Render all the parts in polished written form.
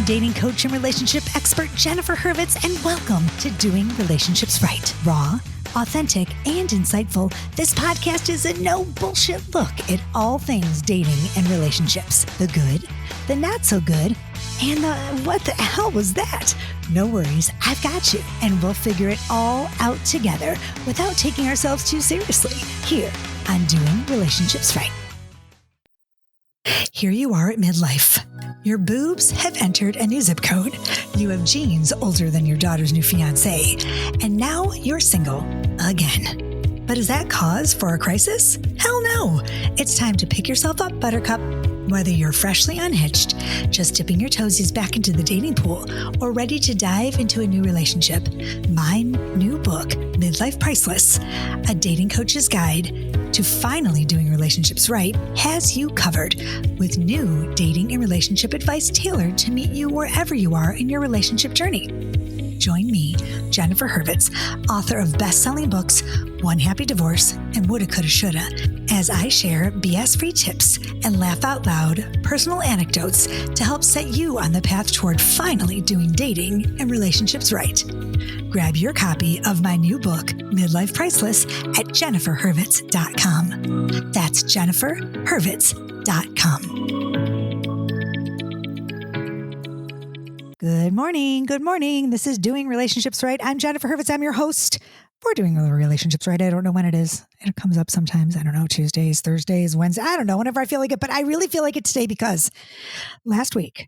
dating coach and relationship expert Jennifer Hurvitz, and welcome to Doing Relationships Right. Raw, authentic, and insightful, this podcast is a no bullshit look at all things dating and relationships. The good, the not so good, and the what the hell was that? No worries, I've got you, and we'll figure it all out together without taking ourselves too seriously here on Doing Relationships Right. Here you are at midlife. Your boobs have entered a new zip code. You have genes older than your daughter's new fiance. And now you're single again. But is that cause for a crisis? Hell no. It's time to pick yourself up, Buttercup. Whether you're freshly unhitched, just dipping your toesies back into the dating pool, or ready to dive into a new relationship, my new book, Midlife Priceless, a dating coach's guide to finally doing relationships right, has you covered with new dating and relationship advice tailored to meet you wherever you are in your relationship journey. Join me, Jennifer Hurvitz, author of best-selling books, One Happy Divorce and Woulda, Coulda, Shoulda, as I share BS-free tips and laugh out loud personal anecdotes to help set you on the path toward finally doing dating and relationships right. Grab your copy of my new book, Midlife Priceless, at jenniferhurvitz.com. That's jenniferhurvitz.com. Good morning. Good morning. This is Doing Relationships Right. I'm Jennifer Hurvitz. I'm your host for Doing Relationships Right. I don't know when it is. It comes up sometimes. I don't know, Tuesdays, Thursdays, Wednesdays. I don't know, whenever I feel like it. But I really feel like it today because last week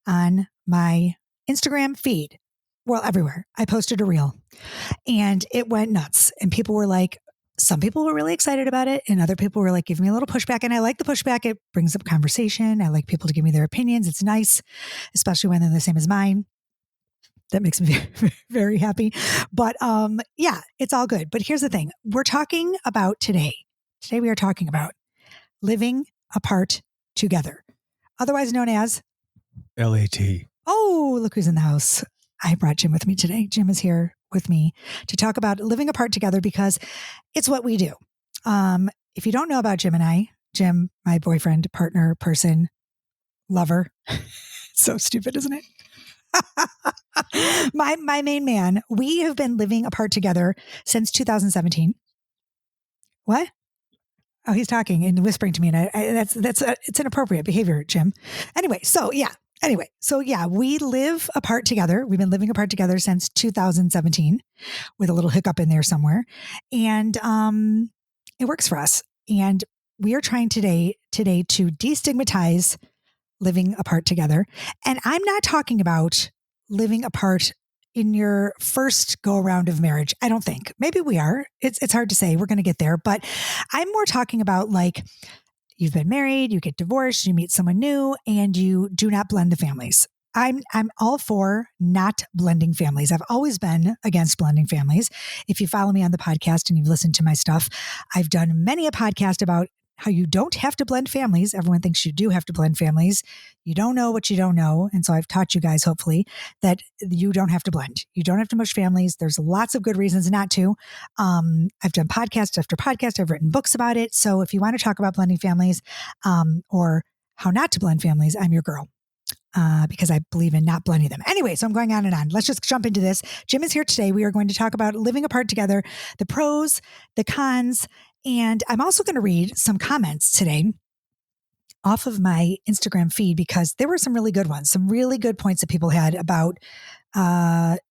on my Instagram feed, well, everywhere, I posted a reel and it went nuts. And people were like, some people were really excited about it and other people were like, giving me a little pushback. And I like the pushback. It brings up conversation. I like people to give me their opinions. It's nice, especially when they're the same as mine. That makes me very, very happy. But yeah, it's all good. But here's the thing. We're talking about today. Today we are talking about living apart together, otherwise known as LAT. Oh, look who's in the house. I brought Jim with me today. Jim is here with me to talk about living apart together because it's what we do. If you don't know about Jim and I, Jim, my boyfriend, partner, person, lover, so stupid, isn't it? my main man, we have been living apart together since 2017. What? Oh, he's talking and whispering to me, and it's inappropriate behavior, Jim. Anyway, so yeah, we live apart together. We've been living apart together since 2017 with a little hiccup in there somewhere. And it works for us. And we are trying today to destigmatize living apart together. And I'm not talking about living apart in your first go around of marriage. I don't think. Maybe we are. It's hard to say. We're going to get there. But I'm more talking about like, you've been married, you get divorced, you meet someone new, and you do not blend the families. I'm all for not blending families. I've always been against blending families. If you follow me on the podcast and you've listened to my stuff, I've done many a podcast about how you don't have to blend families. Everyone thinks you do have to blend families. You don't know what you don't know. And so I've taught you guys, hopefully, that you don't have to blend. You don't have to mush families. There's lots of good reasons not to. I've done podcast after podcast. I've written books about it. So if you want to talk about blending families or how not to blend families, I'm your girl. Because I believe in not blending them. Anyway, so I'm going on and on. Let's just jump into this. Jim is here today. We are going to talk about living apart together, the pros, the cons, and I'm also going to read some comments today off of my Instagram feed because there were some really good ones, some really good points that people had about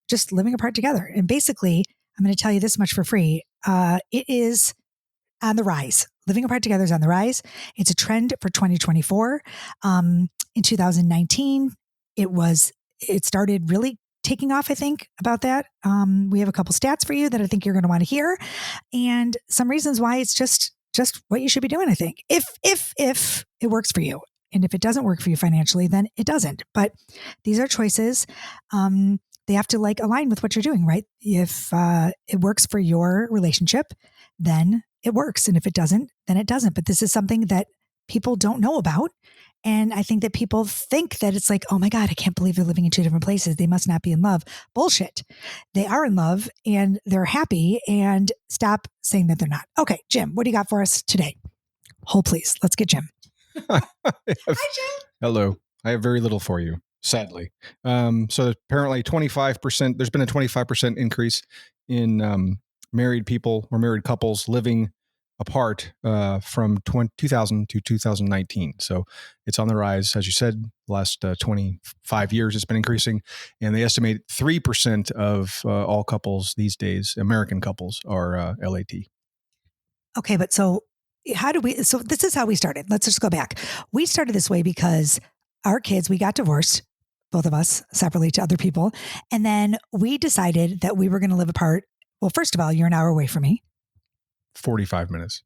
just living apart together. And basically, I'm going to tell you this much for free. It is on the rise. Living apart together is on the rise. It's a trend for 2024. In 2019, it started really taking off, I think, about that. We have a couple stats for you that I think you're going to want to hear and some reasons why it's just what you should be doing, I think, if it works for you. And if it doesn't work for you financially, then it doesn't. But these are choices. They have to like align with what you're doing, right? If it works for your relationship, then it works. And if it doesn't, then it doesn't. But this is something that people don't know about. And I think that people think that it's like, oh my God, I can't believe they're living in two different places. They must not be in love. Bullshit. They are in love and they're happy, and stop saying that they're not. Okay, Jim, what do you got for us today? Hold please. Let's get Jim. Hi, Jim. Hello. I have very little for you. sadly. So apparently 25%, there's been a 25% increase in married people or married couples living apart from 2000 to 2019. So it's on the rise. As you said, the last 25 years, it's been increasing. And they estimate 3% of all couples these days, American couples, are LAT. Okay, but so this is how we started. Let's just go back. We started this way because our kids, we got divorced, both of us separately to other people. And then we decided that we were going to live apart. Well, first of all, you're an hour away from me. 45 minutes.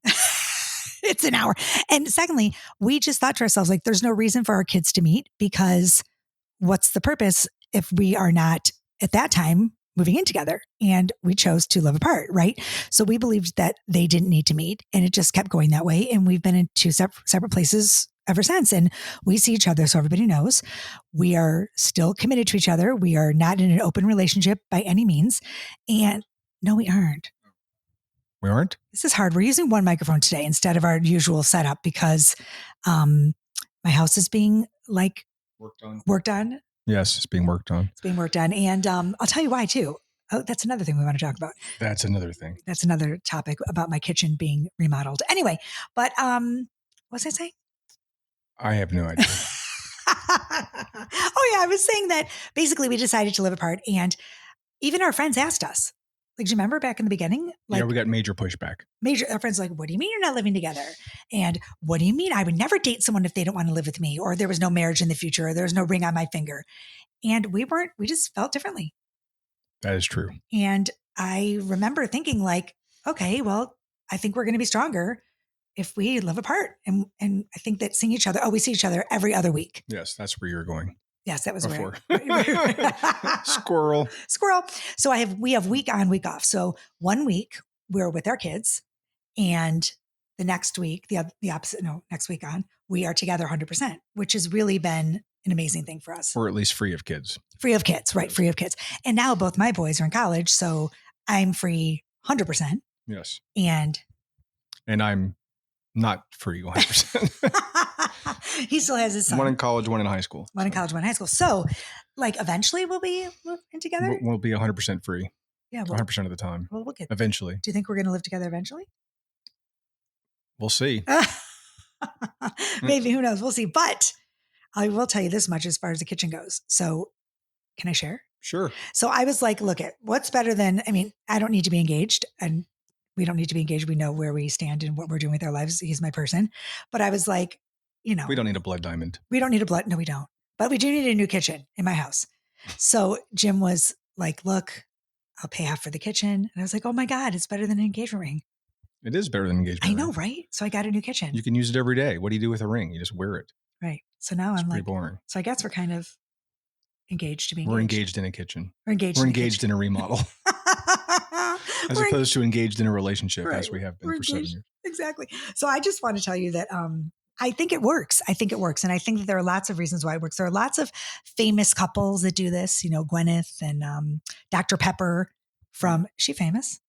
It's an hour. And secondly, we just thought to ourselves, like, there's no reason for our kids to meet because what's the purpose if we are not at that time moving in together? And we chose to live apart, right? So we believed that they didn't need to meet, and it just kept going that way. And we've been in two separate places ever since. And we see each other. So everybody knows we are still committed to each other. We are not in an open relationship by any means. And no, we aren't. We aren't? This is hard. We're using one microphone today instead of our usual setup because my house is being worked on. Yes, it's being worked on. It's being worked on. And I'll tell you why too. Oh, that's another thing we want to talk about. That's another thing. That's another topic about my kitchen being remodeled. Anyway, but what was I saying? I have no idea. Oh yeah, I was saying that basically we decided to live apart, and even our friends asked us. Like, do you remember back in the beginning? Like, yeah, we got major pushback. Our friends were like, what do you mean you're not living together? And what do you mean I would never date someone if they don't want to live with me, or there was no marriage in the future, or there was no ring on my finger? And we just felt differently. That is true. And I remember thinking like, okay, well, I think we're going to be stronger if we live apart. And I think that we see each other every other week. Yes, that's where you're going. Yes, that was before. Right. Squirrel. So we have week on, week off. So 1 week we're with our kids, and the next week, next week on, we are together 100%, which has really been an amazing thing for us. Or at least free of kids. Free of kids, right? Free of kids. And now both my boys are in college, so I'm free 100%. Yes. And I'm not free 100%. He still has his son. One in college, one in high school. One in college, one in high school. So, like, eventually we'll be in together? We'll be 100% free. Yeah. 100% of the time. Well, we'll get eventually. Do you think we're going to live together eventually? We'll see. Maybe, who knows? We'll see. But I will tell you this much as far as the kitchen goes. So, can I share? Sure. So I was like, look, what's better than, I don't need to be engaged, and we don't need to be engaged. We know where we stand and what we're doing with our lives. He's my person. But I was like, we don't need a blood diamond. We don't need a blood. No, we don't. But we do need a new kitchen in my house. So Jim was like, look, I'll pay half for the kitchen. And I was like, oh my God, it's better than an engagement ring. It is better than an engagement ring. I know, right? So I got a new kitchen. You can use it every day. What do you do with a ring? You just wear it. Right. So now it's I'm pretty like, boring. So I guess we're kind of engaged to be engaged. We're engaged in a kitchen. We're engaged in a remodel. As opposed to engaged in a relationship, right, as we have been for 7 years. Exactly. So I just want to tell you that I think it works. And I think that there are lots of reasons why it works. There are lots of famous couples that do this, Gwyneth and Dr. Pepper is she famous?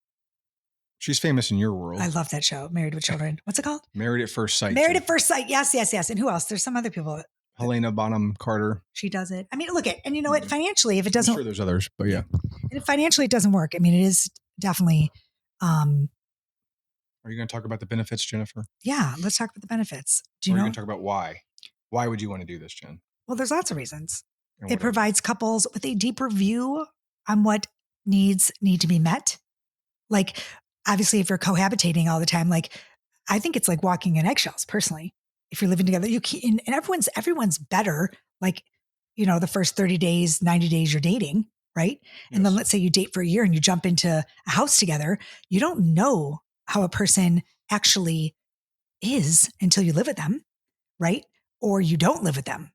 She's famous in your world. I love that show, Married with Children. What's it called? Married at First Sight. Married at First Sight. Yes. And who else? There's some other people. Helena Bonham Carter. She does it. And you know what? Financially, if it doesn't, I'm sure there's others, but yeah. If financially it doesn't work, it is definitely. Are you going to talk about the benefits, Jennifer? Yeah, let's talk about the benefits. Are you going to talk about why? Why would you want to do this, Jen? Well, there's lots of reasons. It provides couples with a deeper view on what needs need to be met. Like, obviously, if you're cohabitating all the time, I think it's like walking in eggshells, personally. If you're living together, and everyone's better. The first 30 days, 90 days you're dating, right? Yes. And then let's say you date for a year and you jump into a house together. You don't know how a person actually is until you live with them, right? Or you don't live with them.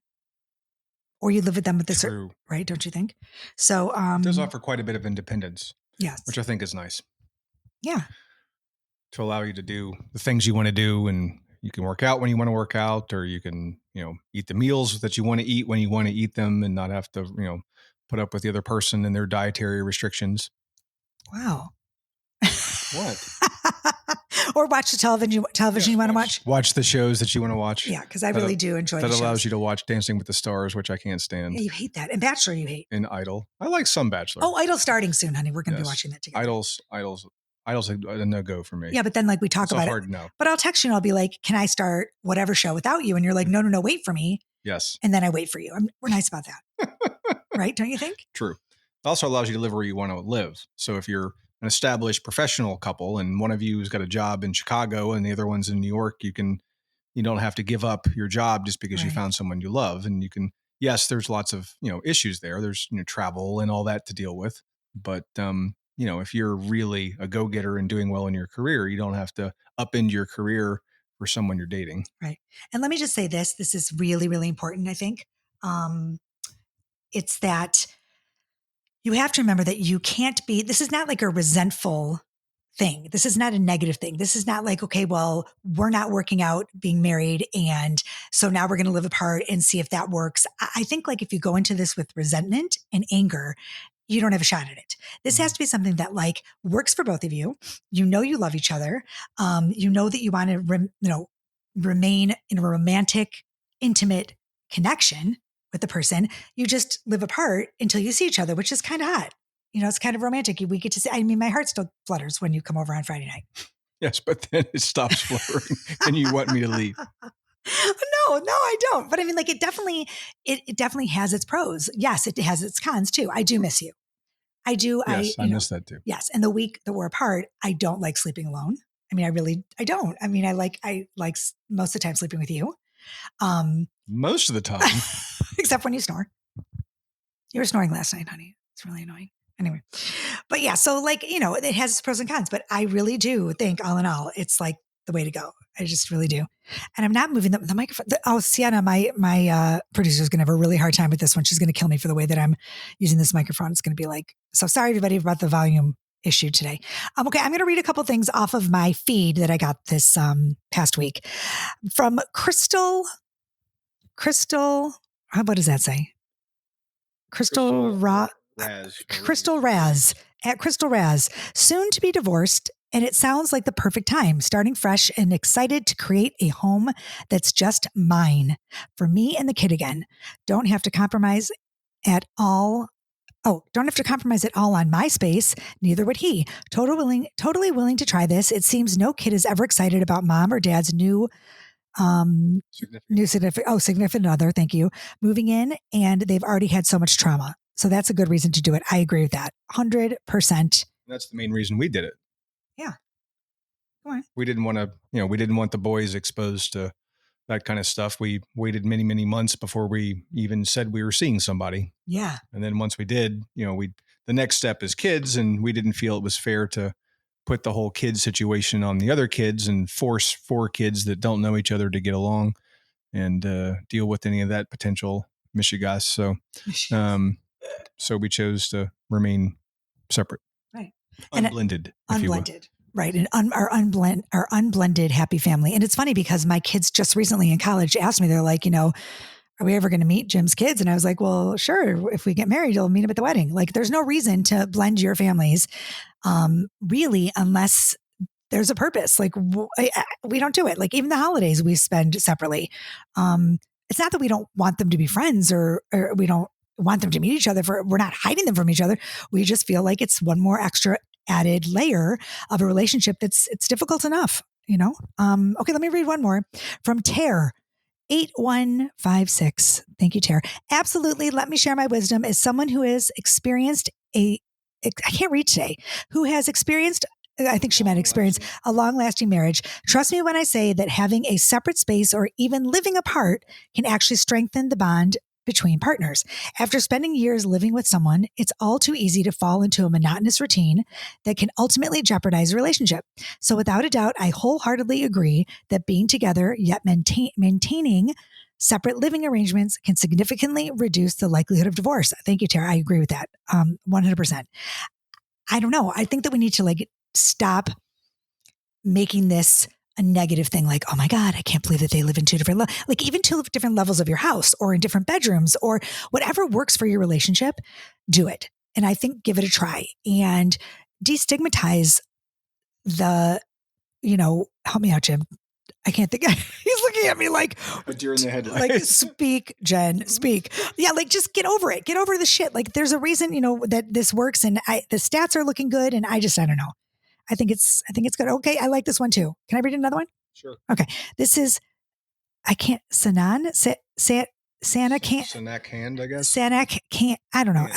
Or you live with them with this, right? Don't you think? So it does offer quite a bit of independence. Yes. Which I think is nice. Yeah. To allow you to do the things you want to do, and you can work out when you want to work out, or you can, eat the meals that you want to eat when you want to eat them and not have to, put up with the other person and their dietary restrictions. Wow. What? Or watch the television you want to watch. Watch the shows that you want to watch. Yeah, because I really do enjoy that the allows shows. you to watch Dancing with the Stars, which I can't stand. Yeah, you hate that. And Bachelor you hate. And Idol. I like some Bachelor. Oh, Idol starting soon, honey. We're going to be watching that together. Idol's a no-go for me. Yeah, but then like we talk it's about a hard it. No. But I'll text you and I'll be like, can I start whatever show without you? And you're like, no, wait for me. Yes. And then I wait for you. We're nice about that. Right? Don't you think? True. It also allows you to live where you want to live. So if you're an established professional couple and one of you has got a job in Chicago and the other one's in New York, you don't have to give up your job just because you found someone you love. And you can, yes, there's lots of, issues there. There's, travel and all that to deal with. But, if you're really a go-getter and doing well in your career, you don't have to upend your career for someone you're dating. Right. And let me just say this is really, really important, I think. It's that you have to remember that you can't be, this is not like a resentful thing. This is not a negative thing. This is not like, okay, well, we're not working out being married. And so now we're going to live apart and see if that works. I think like if you go into this with resentment and anger, you don't have a shot at it. This has to be something that like works for both of you. You love each other. You know that you want to, remain in a romantic, intimate connection with the person. You just live apart until you see each other, which is kind of hot. It's kind of romantic. We get to see, my heart still flutters when you come over on Friday night. Yes, but then it stops fluttering and you want me to leave. No, I don't. But I mean, like it definitely has its pros. Yes, it has its cons too. I do miss you. I do. Yes, I miss that too. Yes. And the week that we're apart, I don't like sleeping alone. I mean, I don't. I mean, I like most of the time sleeping with you. Most of the time. Except when you snore. You were snoring last night, honey. It's really annoying. Anyway, but yeah, so like, it has its pros and cons, but I really do think all in all, it's like the way to go. I just really do. And I'm not moving the microphone. Sienna, my producer is going to have a really hard time with this one. She's going to kill me for the way that I'm using this microphone. It's going to be like, so sorry everybody about the volume issue today. Okay. I'm going to read a couple things off of my feed that I got this past week from Crystal. What does that say? Crystal Raz at Crystal Raz, soon to be divorced. And it sounds like the perfect time, starting fresh and excited to create a home that's just mine for me and the kid again. Don't have to compromise at all. Don't have to compromise at all on my space. Neither would he. Totally willing to try this. It seems no kid is ever excited about mom or dad's new significant other. Thank you. Moving in, and they've already had so much trauma. So that's a good reason to do it. I agree with that. 100%. That's the main reason we did it. Yeah. Go on. We didn't want to, we didn't want the boys exposed to that kind of stuff. We waited many, many months before we even said we were seeing somebody. Yeah. And then once we did, the next step is kids. And we didn't feel it was fair to put the whole kid situation on the other kids and force 4 kids that don't know each other to get along and deal with any of that potential mishigas. So we chose to remain separate. Right. Unblended, if you will. Right. And our unblended happy family. And it's funny because my kids just recently in college asked me, they're like, are we ever going to meet Jim's kids? And I was like, well, sure. If we get married, you'll meet them at the wedding. Like there's no reason to blend your families, really, unless there's a purpose. Like we don't do it. Like even the holidays we spend separately. It's not that we don't want them to be friends or we don't want them to meet each other. We're not hiding them from each other. We just feel like it's one more extra added layer of a relationship it's difficult enough, Okay, let me read one more from Tare 8156. Thank you, Tare. Absolutely. Let me share my wisdom as someone who has experienced I can't read today, who has experienced, I think she meant experience, a long-lasting marriage. Trust me when I say that having a separate space or even living apart can actually strengthen the bond between partners. After spending years living with someone, it's all too easy to fall into a monotonous routine that can ultimately jeopardize a relationship. So without a doubt, I wholeheartedly agree that being together yet maintaining separate living arrangements can significantly reduce the likelihood of divorce. Thank you, Tara. I agree with that. 100%. I don't know. I think that we need to stop making this a negative thing. Like, oh my God, I can't believe that they live in 2 different, even 2 different levels of your house or in different bedrooms or whatever works for your relationship, do it. And I think give it a try and destigmatize the help me out, Jim. I can't think. He's looking at me like a deer in the headlights. Like, speak, Jen, speak. Yeah, like just get over it. Get over the shit. Like there's a reason, that this works, and the stats are looking good, and I don't know. I think it's good. Okay, I like this one too. Can I read another one? Sure. Okay, this is Santa can't. Sanak hand, I guess. Sanak can't. I don't know.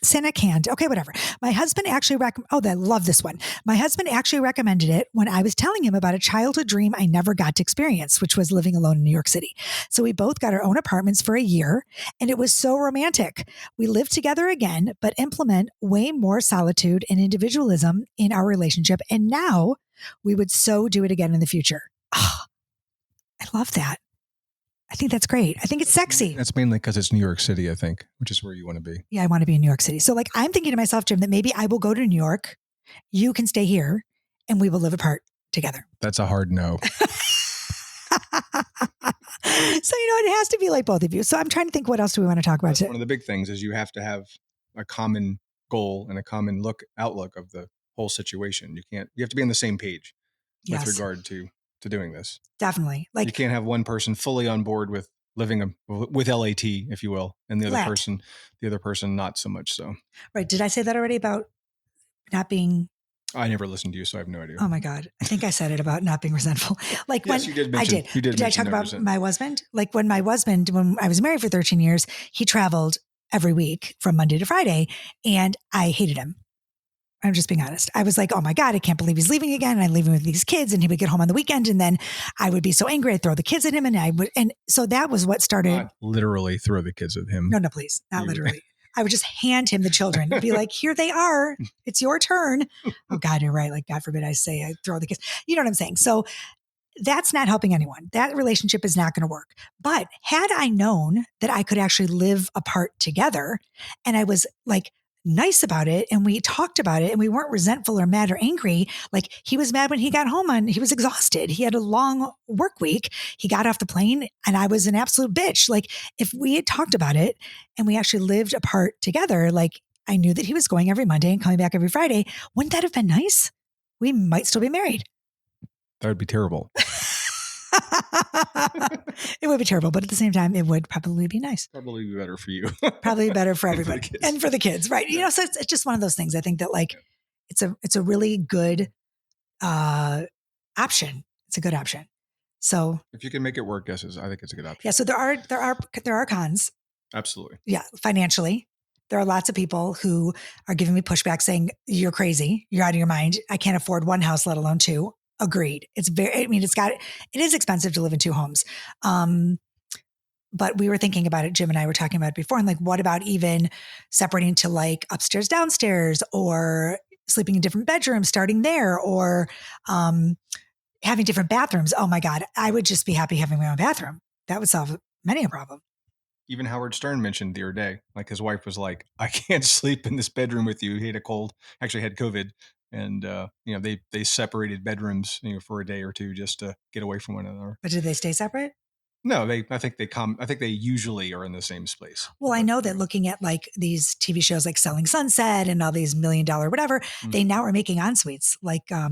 Santa canned. Okay, whatever. My husband actually I love this one. My husband actually recommended it when I was telling him about a childhood dream I never got to experience, which was living alone in New York City. So we both got our own apartments for a year, and it was so romantic. We live together again, but implement way more solitude and individualism in our relationship. And now we would so do it again in the future. Oh, I love that. I think that's great. I think it's sexy. That's mainly because it's New York City, I think, which is where you want to be. Yeah, I want to be in New York City. So I'm thinking to myself, Jim, that maybe I will go to New York. You can stay here and we will live apart together. That's a hard no. So, it has to be like both of you. So I'm trying to think, what else do we want to talk about today? One of the big things is you have to have a common goal and a common outlook of the whole situation. You have to be on the same page with regard to doing this. Definitely. Like you can't have one person fully on board with living with LAT, if you will, and the other person not so much so. Right. Did I say that already about not being? I never listened to you, so I have no idea. Oh my God. I think I said it about not being resentful. Like yes, you did mention, I did. Did I talk about my husband? Like when I was married for 13 years, he traveled every week from Monday to Friday, and I hated him. I'm just being honest. I was like, oh my God, I can't believe he's leaving again. And I'm leaving with these kids, and he would get home on the weekend, and then I would be so angry. I'd throw the kids at him, and so that was what started. Not literally throw the kids at him. No, please. Not literally. I would just hand him the children and be like, here they are. It's your turn. Oh God, you're right. Like, God forbid I say I throw the kids. You know what I'm saying? So that's not helping anyone. That relationship is not going to work. But had I known that I could actually live apart together, and I was like, nice about it, and we talked about it, and we weren't resentful or mad or angry. Like, he was mad when he got home, and he was exhausted. He had a long work week. He got off the plane, and I was an absolute bitch. Like, if we had talked about it and we actually lived apart together, like, I knew that he was going every Monday and coming back every Friday. Wouldn't that have been nice? We might still be married. That would be terrible. It would be terrible, but at the same time, it would probably be nice. Probably be better for you. Probably better for everybody and for the kids, right? Yeah. So it's just one of those things. I think that it's a really good option. It's a good option. So if you can make it work, I think it's a good option. Yeah. So there are cons. Absolutely. Yeah. Financially, there are lots of people who are giving me pushback saying, you're crazy. You're out of your mind. I can't afford one house, let alone two. Agreed. It is expensive to live in two homes. But we were thinking about it, Jim and I were talking about it before. And like, what about even separating to like upstairs, downstairs, or sleeping in different bedrooms, starting there, or having different bathrooms? Oh my God. I would just be happy having my own bathroom. That would solve many a problem. Even Howard Stern mentioned the other day, like his wife was like, I can't sleep in this bedroom with you. He had had COVID. And, they separated bedrooms, for a day or two just to get away from one another. But did they stay separate? No, I think they usually are in the same space. Well, I know that looking at like these TV shows like Selling Sunset and all these $1 million whatever, they now are making en-suites like like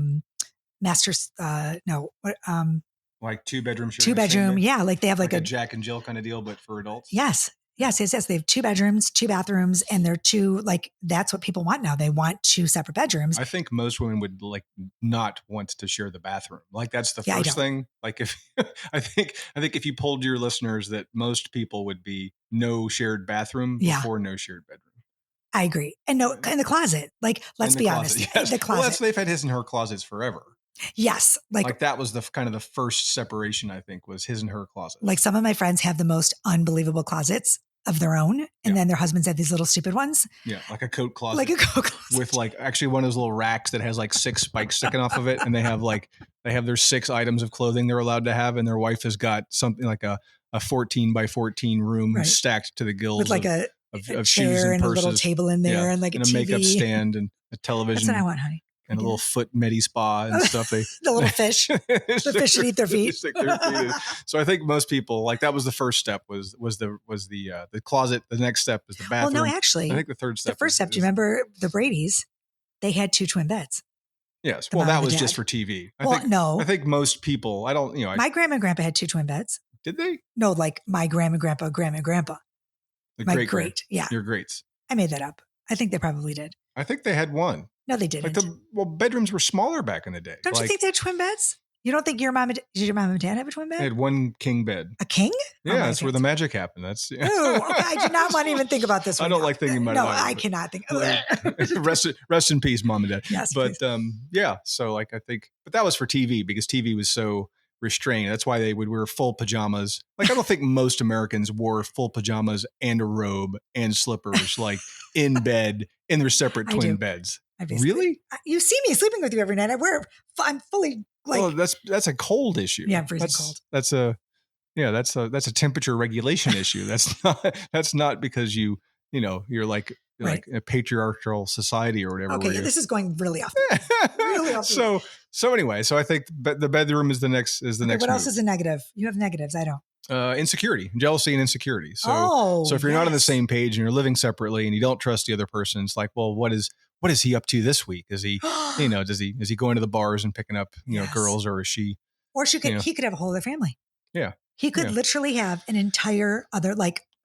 2-bedroom. 2-bedroom. Yeah. Like they have like a Jack and Jill kind of deal, but for adults. Yes. They have 2 bedrooms, 2 bathrooms, and they're that's what people want now. They want 2 separate bedrooms. I think most women would like not want to share the bathroom. Like that's the first thing. Like if I think if you polled your listeners, that most people would be no shared bathroom before no shared bedroom. I agree. And no, in the closet. Like, let's be honest. Yes. The closet. Well, they've had his and her closets forever. Yes. Like that was the kind of the first separation, I think, was his and her closet. Like some of my friends have the most unbelievable closets of their own. And then their husbands have these little stupid ones. Yeah. Like a coat closet. With like actually one of those little racks that has like 6 spikes sticking off of it. And they have their 6 items of clothing they're allowed to have. And their wife has got something like a 14 by 14 room stacked to the gills. With like a chair and purses. A little table in there and like a TV. Makeup stand and a television. That's what I want, honey. And a little foot medi spa and stuff. The little fish. The fish should eat their feet. So I think most people, like, that was the first step was the closet. The next step is the bathroom. Well, no, actually, I think the third step. The first step. Do you remember the Brady's? They had 2 twin beds. Yes. The Well, mom that and the was dad. just for TV. No. I think most people, My grandma and grandpa had 2 twin beds. did they? No, like my grandma and grandpa. The My great. great. Yeah. Your greats. I made that up. I think they probably did. I think they had one. No, they Like didn't. bedrooms were smaller back in the day. Don't you think they had twin beds? You don't think did your mom and dad have a twin They bed? had one king bed. A king? Yeah, that's where the magic happened. That's Ooh, I do not want to even think about this one. I don't like thinking about it. No, either, I cannot think. rest in peace, mom and dad. Yes, but please. yeah. So I think, but that was for TV because TV was so restrained. That's why they would wear full pajamas. I don't think most Americans wore full pajamas and a robe and slippers in bed in their separate twin beds. Really? You see me sleeping with you every night. I'm fully well, that's a cold issue. Yeah, I'm freezing cold. That's a temperature regulation issue. That's not because you're like a patriarchal society or whatever. Okay, this is going really off. Really off. So anyway, so I think the bedroom is the next next. What else move. is a negative? You have negatives. I don't. Insecurity, jealousy, and insecurity. So if you're not on the same page and you're living separately and you don't trust the other person, it's like, well, what is he up to this week? Is he, is he going to the bars and picking up, girls, or is she? Or he could have a whole other family. Yeah. He could literally have an entire other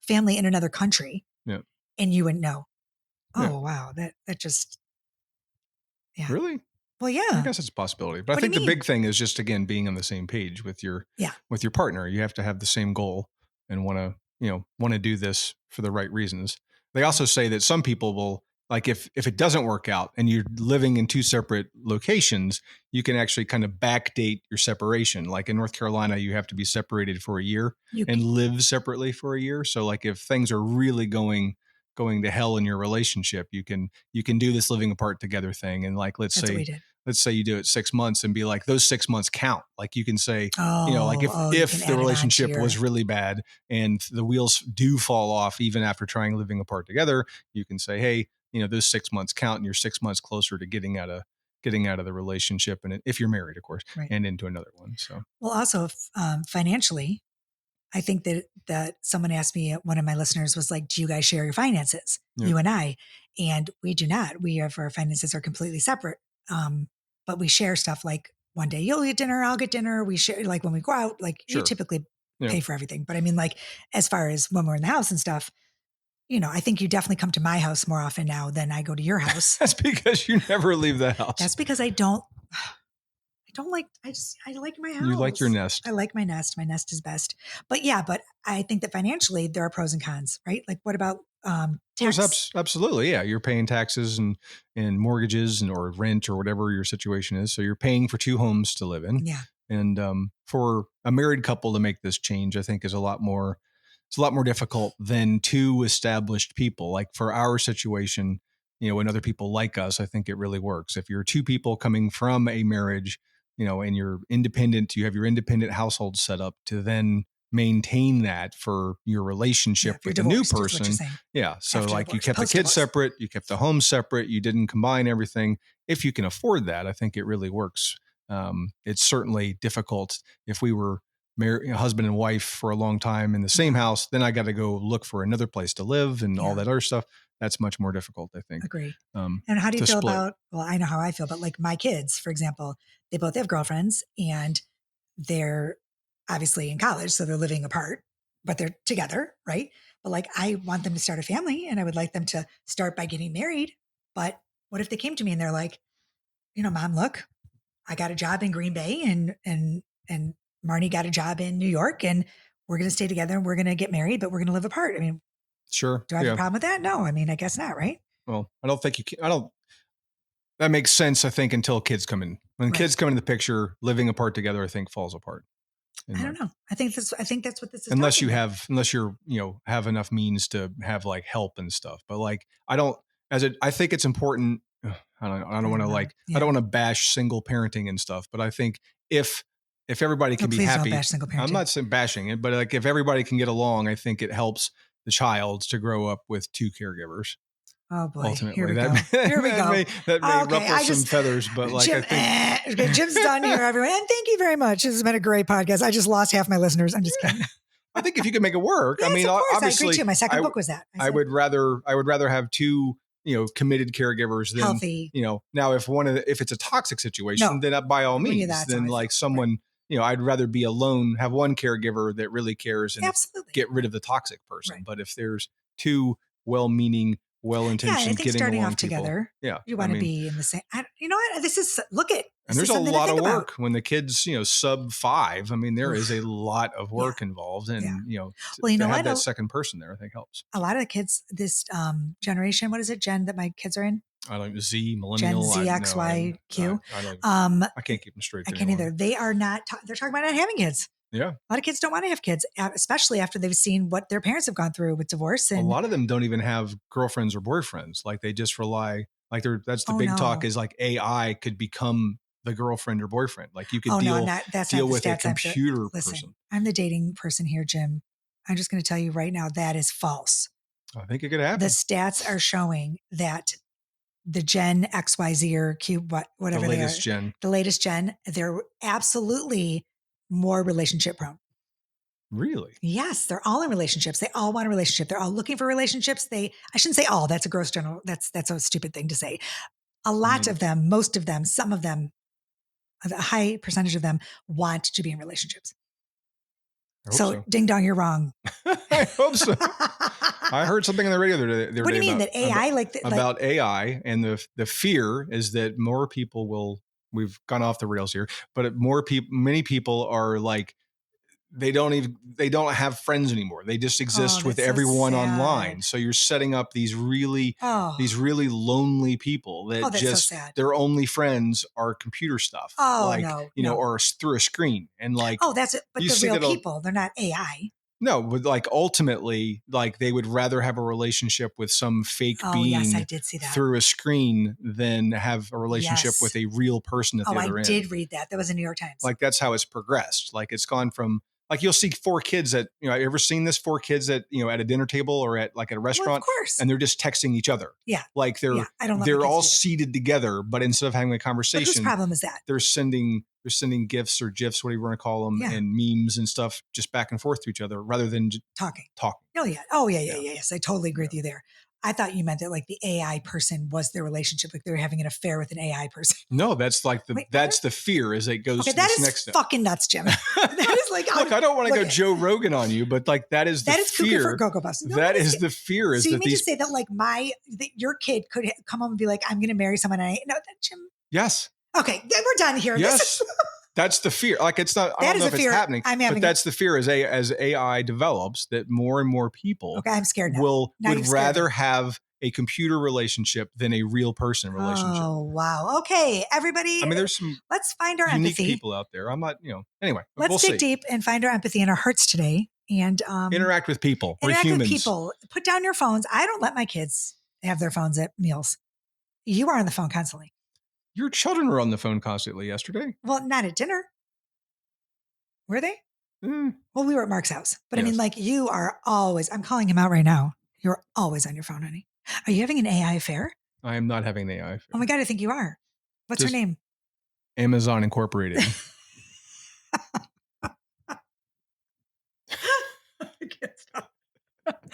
family in another country. Yeah. And you wouldn't know. Oh, wow. That just. Yeah. Really? Well, yeah. I guess it's a possibility. But I think the big thing is just, again, being on the same page with your partner. You have to have the same goal and want to do this for the right reasons. They also say that some people will, if it doesn't work out and you're living in 2 separate locations, you can actually kind of backdate your separation. Like in North Carolina, you have to be separated for a year and live separately for a year. So if things are really going to hell in your relationship, you can do this living apart together thing. And let's say you do it 6 months and be like, those 6 months count. You can say, if the relationship was really bad and the wheels do fall off, even after trying living apart together, you can say, hey, those 6 months count and you're 6 months closer to getting out of the relationship. And if you're married, of course, and into another one. So, well, also financially, I think that someone asked me, one of my listeners was like, do you guys share your finances? Yeah. You and I, and we do not. Our finances are completely separate. But we share stuff like one day you'll get dinner, I'll get dinner. We share when we go out, you typically pay for everything. But I mean, as far as when we're in the house and stuff, I think you definitely come to my house more often now than I go to your house. That's because you never leave the house. That's because I don't like, I like my house. You like your nest. I like my nest. My nest is best. But I think that financially there are pros and cons, right? What about tax? Absolutely. Yeah. You're paying taxes and mortgages or rent or whatever your situation is. So you're paying for 2 homes to live in. Yeah. And for a married couple to make this change, I think is a lot more difficult than 2 established people. For our situation, and other people like us, I think it really works. If you're 2 people coming from a marriage, and you're independent, you have your independent household set up to then maintain that for your relationship with the new person. Yeah. So you kept the kids separate, you kept the home separate, you didn't combine everything. If you can afford that, I think it really works. It's certainly difficult if we were married, husband and wife for a long time in the same house, then I got to go look for another place to live and all that other stuff. That's much more difficult, I think. Agree. And how do you feel about, I know how I feel, but my kids, for example, they both have girlfriends and they're obviously in college, so they're living apart, but they're together, right? But I want them to start a family and I would like them to start by getting married. But what if they came to me and they're like, Mom, look, I got a job in Green Bay and Marnie got a job in New York and we're going to stay together and we're going to get married, but we're going to live apart. I mean, sure. Do I have a problem with that? No, I mean, I guess not, right? Well, I don't think you can. That makes sense, I think, until kids come in. When kids come into the picture, living apart together, I think falls apart. I don't know. I think that's what this is. Unless you're, have enough means to have help and stuff. But I think it's important. I don't want to I don't want to bash single parenting and stuff, but I think if everybody can be happy, don't bash single parenting. I'm not saying bashing it, but if everybody can get along, I think it helps the child to grow up with 2 caregivers. Oh boy! Ultimately, here we go. That may ruffle some feathers, but Jim, I think Jim's done here, everyone. And thank you very much. This has been a great podcast. I just lost half my listeners. I'm just kidding. I think if you can make it work, yes, I mean, of course, obviously, I agree too. My second book was that. I would rather have 2 committed caregivers, then, Healthy. now if it's a toxic situation, No. then by all Well, yeah, means, that's then how I like feel. someone, I'd rather be alone, have one caregiver that really cares and Absolutely. get rid of the toxic person. Right. But if there's two well-meaning, Yeah, and I well-intentioned, think getting starting along off people, together, yeah, you want to be in the same. You know what? Look at. and there's a lot of work when the kids, sub 5. I mean, there is a lot of work involved, and to have that second person there, I think helps. A lot of the kids, this generation, what is it, Gen, that my kids are in? I don't Z, millennial, Gen Z, X, Y, Q. I can't keep them straight. I can't either. They are not. They're talking about not having kids. Yeah. A lot of kids don't want to have kids, especially after they've seen what their parents have gone through with divorce. And a lot of them don't even have girlfriends or boyfriends. Like they just rely, like that's the big talk is like AI could become the girlfriend or boyfriend. Like you could deal with a computer person. I'm the dating person here, Jim. I'm just going to tell you right now, that is false. I think it could happen. The stats are showing that the Gen XYZ or Q, whatever the latest gen, they're absolutely more relationship prone. Really? Yes, they're all in relationships. They all want a relationship. They're all looking for relationships. I shouldn't say all. That's a gross general. That's a stupid thing to say. A lot of them, most of them, some of them, a high percentage of them want to be in relationships. So ding dong, you're wrong. I hope so. I heard something on the radio the other day. What do you mean that AI about AI, and the fear is that more people will. We've gone off the rails here, but many people are like, they don't have friends anymore. They just exist with everyone online. So you're setting up these really lonely people that just their only friends are computer stuff. Or through a screen, and like, that's it. But they're real people. They're not AI. No, but like ultimately, like they would rather have a relationship with some fake being yes, I did see that. through a screen than have a relationship with a real person at the other end. I did read that. That was in New York Times. Like that's how it's progressed. Like it's gone from, like, you'll see 4 kids at, ever seen this? 4 kids at, at a dinner table or at a restaurant, well, of course. And they're just texting each other. Yeah. Like they're all seated together, but instead of having a conversation, whose problem is that? They're sending gifs or GIFs, whatever you want to call them, and memes and stuff just back and forth to each other rather than talking. Oh yeah. Yes. I totally agree with you there. I thought you meant that like the AI person was their relationship, like they were having an affair with an AI person. No, that's like that's the fear as it goes to this next step. Fucking nuts, Jim. That is like, look, I don't want to go Joe Rogan on you, but like that is the fear. For Cocoa Puffs. No, that is the fear. Is so you that mean to say that like your kid could come home and be like, I'm going to marry someone. Jim. Yes. Okay, then we're done here. Yes. That's the fear. Like it's not. I don't know if it's happening. But that's the fear as AI develops, that more and more people. Okay, I'm scared now. would rather have a computer relationship than a real person relationship. Oh wow. Okay, everybody. I mean, there's some. Let's find our unique empathy. people out there. I'm not. Anyway, let's dig deep and find our empathy in our hearts today, and interact with people. We're humans. With people. Put down your phones. I don't let my kids have their phones at meals. You are on the phone constantly. Your children were on the phone constantly yesterday. Well, not at dinner. Were they? Well, we were at Mark's house. But yes. I mean, like, you are always, I'm calling him out right now. You're always on your phone, honey. Are you having an AI affair? I am not having an AI affair. Oh my God, I think you are. What's her name? Amazon Incorporated. I can't stop.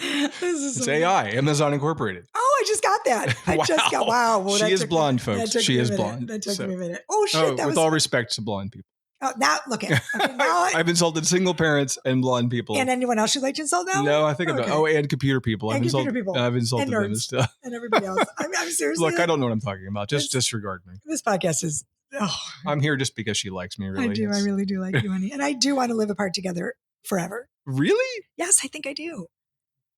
It's AI, Amazon Incorporated. Oh, I just got that. Wow. Well, she is blonde, folks. She is blonde. That took me a minute. Oh, shit. With all respect to blonde people. Oh, now look at okay, now I've insulted single parents and blonde people. And anyone else you'd like to insult now? No, I think about and computer people. I've insulted them and stuff. And everybody else. I'm seriously. Look, I don't know what I'm talking about. Just disregard me. This podcast is. Oh. I'm here just because she likes me. Really, I really do like you, honey, and I do want to live apart together forever. Really? Yes, I think I do.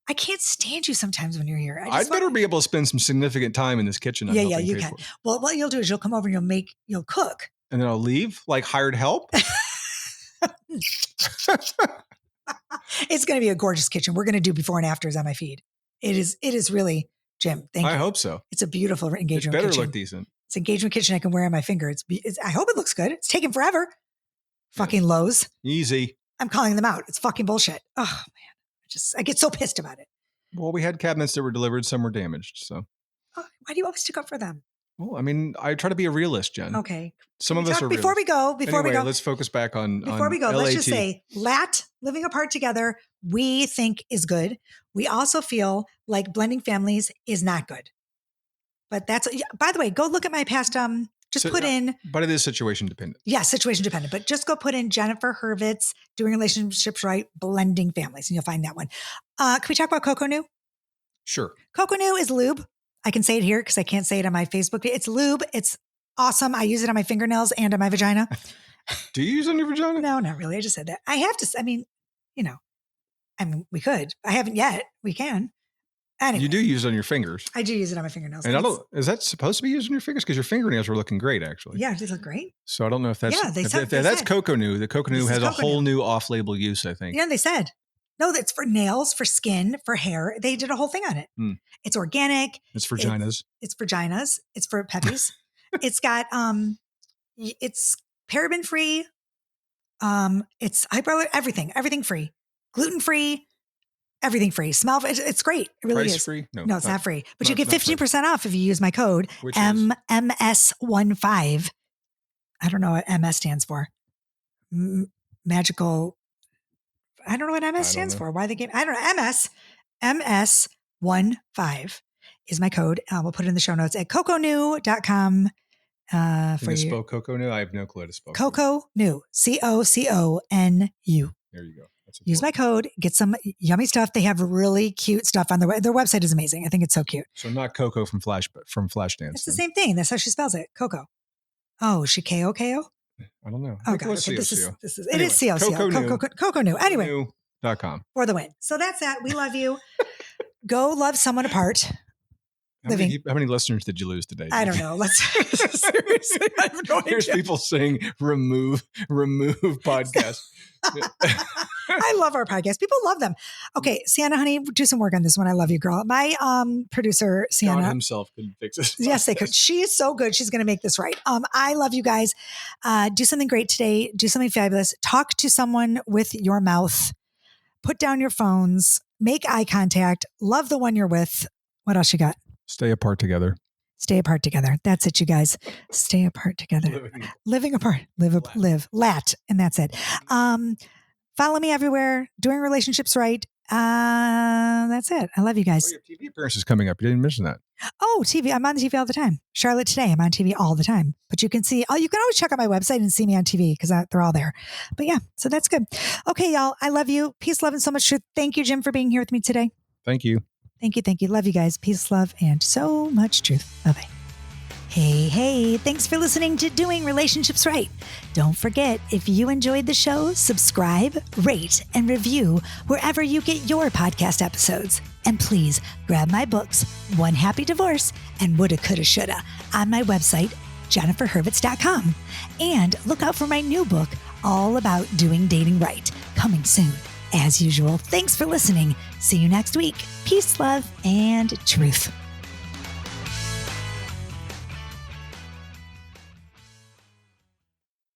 I can't stand you sometimes when you're here. I'd better be able to spend some significant time in this kitchen. Yeah, you can. Well, what you'll do is you'll come over and you'll cook. And then I'll leave, like hired help? It's going to be a gorgeous kitchen. We're going to do before and afters on my feed. It is really, Jim, thank you. I hope so. It's a beautiful engagement kitchen. It better look decent. It's an engagement kitchen I can wear on my finger. I hope it looks good. It's taken forever. Fucking Lowe's. Easy. I'm calling them out. It's fucking bullshit. Oh, man. I get so pissed about it. Well, we had cabinets that were delivered. Some were damaged. So why do you always stick up for them? Well, I mean, I try to be a realist, Jen. Okay. Some of us are Before we go, let's focus back on Before we go, LAT. let's just say living apart together, we think is good. We also feel like blending families is not good. But that's, by the way, go look at my past, put in. But it is situation dependent. Yeah, situation dependent. But just go put in Jennifer Hurvitz, Doing Relationships Right, Blending Families, and you'll find that one. Can we talk about Coco New? Sure. Coco New is lube. I can say it here because I can't say it on my Facebook. It's lube. It's awesome. I use it on my fingernails and on my vagina. Do you use it on your vagina? No, not really. I just said that. I have to, we could. I haven't yet. We can. Anyway, you do use it on your fingers. I do use it on my fingernails. And is that supposed to be used on your fingers? Because your fingernails are looking great, actually. Yeah, they look great. So I don't know if that's that's Coco New. The Coco New has a whole new off-label use, I think. Yeah, they said. No, that's for nails, for skin, for hair. They did a whole thing on it. It's organic. It's vaginas. It's vaginas. It's for peppies. It's got it's paraben free. It's everything free, gluten free. Everything free. Smell. It's great. It really Price is. Free? No, it's not free. But you get 15% off if you use my code MS15. I don't know what MS stands for. Magical. I don't know what MS stands for. Why they gave? I don't know. MS15 is my code. We'll put it in the show notes at coconew.com. Can you spell Coco New? I have no clue to spell. Coco New. COCONU. There you go. Use my code, get some yummy stuff. They have really cute stuff on their website is amazing. I think it's so cute. So not Coco from Flashdance. It's the same thing. That's how she spells it. Coco. Oh, she KO? I don't know. Oh, God. Okay, this is CO. Coco New. Anyway. New.com. For the win. So that's that. We love you. Go love someone apart. How many listeners did you lose today? I don't know. Seriously, I have no idea. Here's people saying remove podcast. I love our podcast. People love them. Okay, Sienna, honey, do some work on this one. I love you, girl. My producer, Sienna. John himself could fix this. Yes, they could. She is so good. She's going to make this right. I love you guys. Do something great today. Do something fabulous. Talk to someone with your mouth. Put down your phones. Make eye contact. Love the one you're with. What else you got? Stay apart together. Stay apart together. That's it, you guys. Stay apart together. Living apart. Live. Lat. And that's it. Follow me everywhere. Doing Relationships Right. That's it. I love you guys. Oh, your TV appearance is coming up. You didn't mention that. Oh, TV. I'm on the TV all the time. Charlotte Today. I'm on TV all the time. But you can see, you can always check out my website and see me on TV because they're all there. But yeah, so that's good. Okay, y'all. I love you. Peace, love, and so much truth. Thank you, Jim, for being here with me today. Thank you. Thank you. Love you guys. Peace, love, and so much truth. Bye-bye. Hey, thanks for listening to Doing Relationships Right. Don't forget, if you enjoyed the show, subscribe, rate, and review wherever you get your podcast episodes. And please grab my books, One Happy Divorce and Woulda, Coulda, Shoulda, on my website, jenniferhurvitz.com. And look out for my new book, all about doing dating right, coming soon. As usual, thanks for listening. See you next week. Peace, love, and truth.